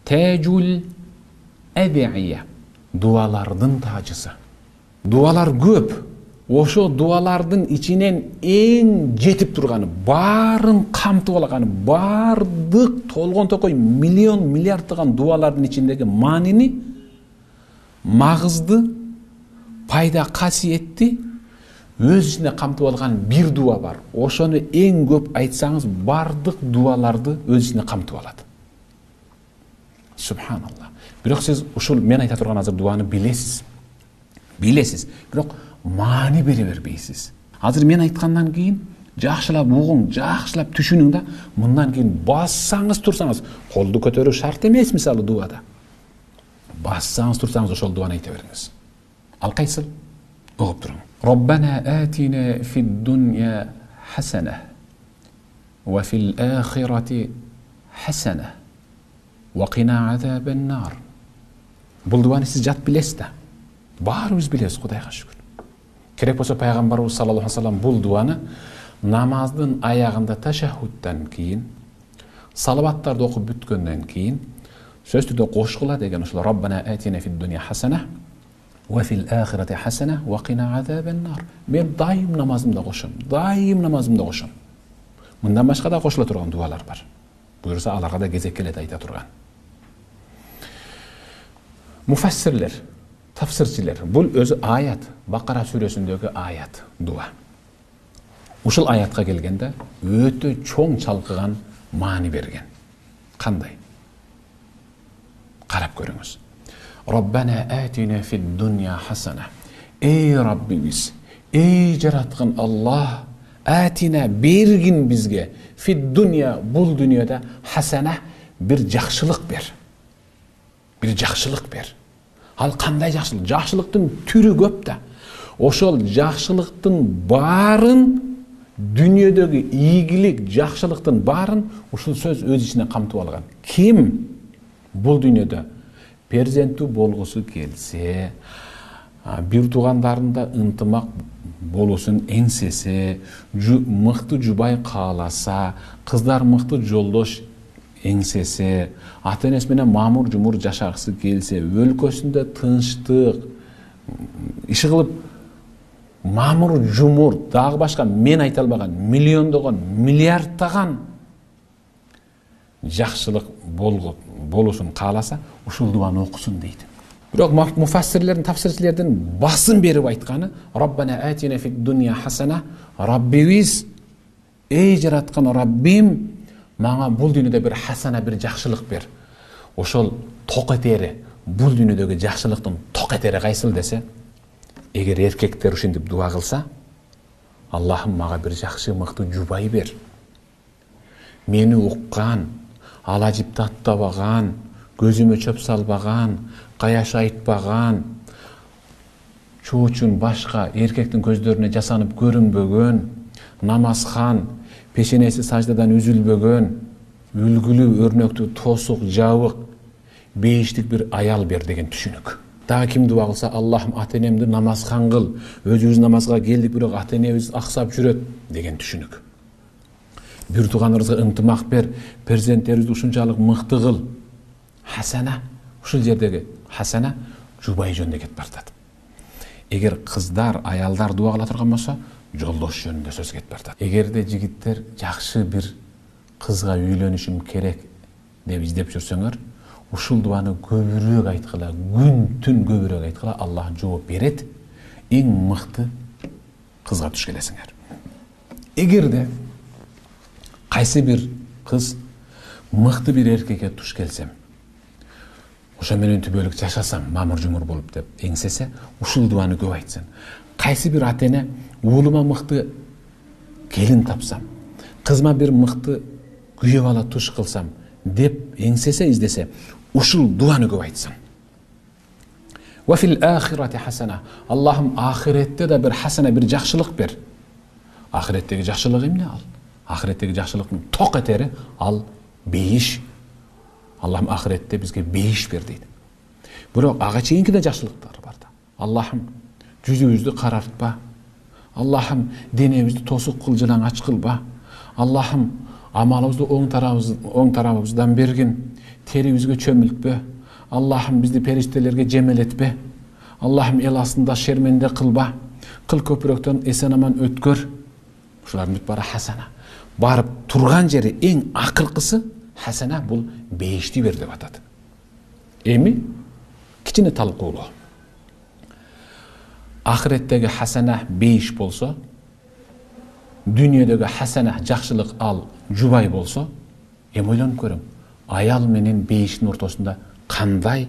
Tejul eviye, dualardın tacısı. Dualar көп. Ошо дуалардын ичинен эң жетип турганы, баарын камтып алганы, бардык толгон токой миллион миллиарддаган дуалардын ичиндеги маанини, магызды, пайда касиетти өз ичинде камтып алган бир дуа бар. Ошону эң көп айтсаңыз, бардык дуаларды өз ичинде камтып алат. Субханалла. Бирок сиз ушул мен айта турган азыр дуаны билесиз. Бирок маани бере бербейсиз. Азыр мен айткандан кийин жакшылап угуң, жакшылап түшүнүң да, мындан кийин бассаңыз турсаңыз, колду көтөрүү шарт эмес мисалы дуада. Бассаңыз турсаңыз ошол дуаны айта бериңиз. Ал кайсыл? Угуп туруң. Роббана атина фид дунья хасана ва фил ахирати хасана ва кина азабан нар. Бул дуаны сиз жат билесиз да. Баарыбыз билебиз, Кудайга шүкүр. Керек болсо пайгамбарыбыз саллаллаху алейхи ва саллям бул дуаны намаздын аягында ташаххудтан кийин, салаваттарды окуп бүткөндөн кийин сөз түрдө кошкула деген ошол Роббана атина фид дунья хасана ва фил ахирати хасана ва кина азабан нар. Мен дайым намазымда кошом. Мындан башка да кошула турган дуалар бар. Буюрса аларга да кезек келет айта турган. Муфассирлер, tafsirçiler, бұл өзі аят, Бақара сүресіндегі аят, дуа. Ушыл аятқа келгенде өтө чоң чалқыған маани берген. Қандай? Қарап көріңіз. Роббана атина фид дунья хасана. Ей Раббибиз, ей жаратқан Аллах, атина бергин бізге, фид дунья, бұл дүниеде хасана, бір жақшылық бер. Ал кандай жакшылык? Жакшылыктын түрү көп да. Ошол жакшылыктын баарын, дүниедеги ийгилик, жакшылыктын баарын ушул сөз өз ичине камтып алган. Ким бул дүниеде перзенттүү болгусу келсе, бир туугандарында ынтымак болуусун эңсесе, мыкты жубай кааласа, кыздар мыкты жолдош эңсесе, ата-энеси менен мамур жумур жашагысы келсе, өлкөсүндө тынчтык, иши кылып мамур жумур, дагы башка мен айта албаган миллиондогон, миллиарддаган жакшылык болуусун кааласа, ушул дуаны окусун дейт. Бирок муфассирлердин, тафсирчилердин басым берип айтканы, Роббана атина фид дунья хасана, Раббибиз, эй жараткан Раббим, мага бул дүйнөдө бир хасана, бир жакшылык бер. Ошол ток этери, бул дүйнөдөгү жакшылыктын ток этери кайсыл десе, эгер эркектер ушинтип дуа кылса, Аллахым мага бир жакшы мыкты жубай бер. Мени уккан, алажипти аттабаган, көзүмө чөп салбаган, каяш айтпаган, чоочун башка эркектин көздөрүнө жасанып көрүнбөгөн, намазхан, пешенеси саждадан үзүлбөгөн, үлгүлүү, өрнөктүү, тосук, жабык, бейиштик бир аял бер деген түшүнүк. Дагы ким дуа кылса, Аллахым ата-энемди намазхан кыл, өзүбүз намазга келдик, бирок ата-энебиз аксап жүрөт деген түшүнүк. Бир тууганыбызга ынтымак бер, перзенттерибизди ушунчалык мыкты кыл. Хасана, ушул жердеги хасана жубай жөнүндө кетип бартат. Эгер кыздар, аялдар дуа кыла турган болсо, жолдош жөнүндө сөз кетип бартат. Эгерде жигиттер жакшы бир кызга үйлөнүшүм керек деп издеп жүрсөңөр, ушул дуаны көбүрөөк айткыла, күн-түн көбүрөөк айткыла, Аллах жооп берет, эң мыкты кызга туш келесиңер. Эгерде кайсы бир кыз мыкты бир эркекке туш келсем, ошо менен түбөлүк жашасам, мамур жумур болуп деп эңсесе, ушул дуаны көп айтсын. Кайсы бир ата-эне уулума мыкты келин тапсам, кызыма бир мыкты күйөө бала туш кылсам деп эңсесе, издесе, ушул дуаны көп айтсын. Ва фил ахирати хасана. Аллахым ахиретте да бир хасана, бир жакшылык бер. Ахиреттеги жакшылык эмне ал? Ахиреттеги жакшылыктын ток этери ал бейиш. Аллахым ахиретте бизге бейиш бер дейт. Бирок ага чейинки да жакшылыктар бар да. Аллахым жүзүбүздү карартпа. Аллахым денебизди тосук кыл, жылаң ач кылба. Аллахым амалыбызды оң тарабыбыздан бергин. терибизге чөмүлтпө. Аллахым бизди периштелерге жемелетпе. Аллахым эл астында шерменде кылба. Кыл көпүрөктөн эсен аман өткөр. Ушулардын бүт баары хасана. Барып турган жери эң акыркысы хасана бул бешти бер деп атат. Эми кичине талкуулоо. Ахиреттеги хасана бейиш болсо, дүйнөдөгү хасана жакшылык ал жубай болсо, эми ойлонуп көрүң. Аял менен бейиштин ортосунда кандай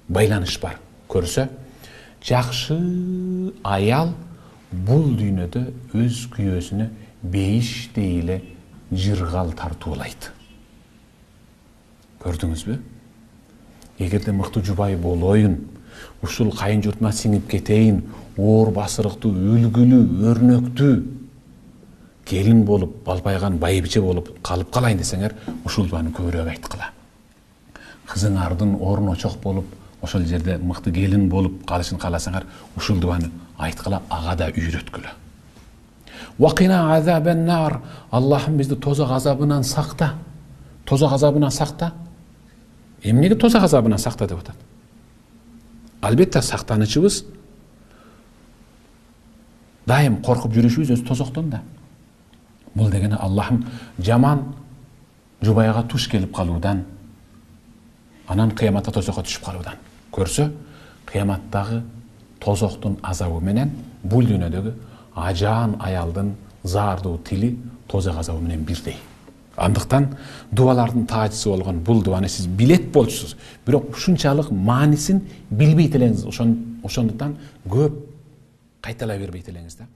байланыш бар? Көрсө, жакшы аял бул дүйнөдө өз күйөөсүнө бейиштей эле жыргал тартуулайт. Көрдүңүзбү? Эгерде мыкты жубай болоюн, ушул кайын журтума сиңип кетейин, оор басырыктуу, үлгүлүү, өрнөктүү келин болуп, балбайган байбиче болуп калып калайын десеңер, ушул дуаны көбүрөөк айткыла. Кызыңардын орун очок болуп, ошол жерде мыкты келин болуп калышын кааласаңар, ушул дуаны айткыла, ага да үйрөткүлө. Вакина азабан нар. Аллахым бизди тозак азабынан сакта. Тозак азабынан сакта. Эмнеге тозак азабынан сакта деп атат? Албетте сактанычыбыз дайым коркуп жүрүшүбүз өз тозоктон да. Бул дегени Аллахым жаман жубайга туш келип калуудан, анан кыяматта тозокко түшүп калуудан. Көрсө, кыяматтагы тозоктун азабы менен бул дүйнөдөгү ажаан аялдын заардуу тили тозак азабы менен бирдей. Андыктан дуалардын таажысы болгон бул дуаны сиз билет болчусуз, бирок ушунчалык маанисин билбейт элеңиз. Ошондуктан көп кайталай бербейт элеңиз да.